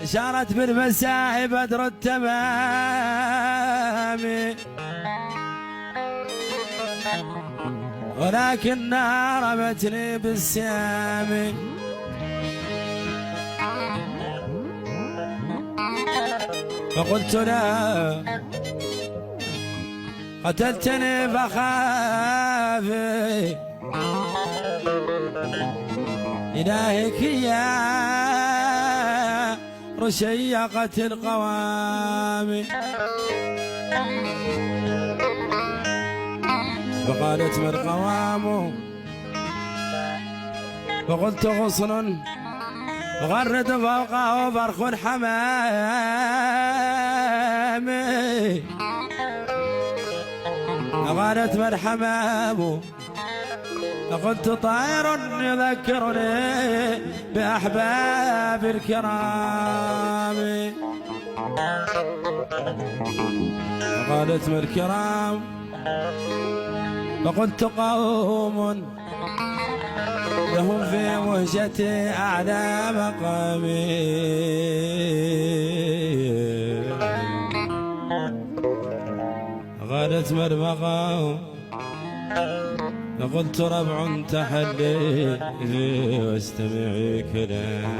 شارت بالمساء بدر التمام، ولكنها رمتني بالسام. فقلت لا قتلتني فخافي إلهك يا رشيقة القوام. فقالت ما القوام؟ فقلت غصن غرد فوقه فرخ حمام. فقالت ما الحمام؟ فقلت طائر يذكرني بأحباب الكرام. فقالت ما الكرام؟ فقلت قوم لهم في وهجتي أعلى مقامي. قالت ما المقام؟ فقلت ربع تحلي واستمعي كلام.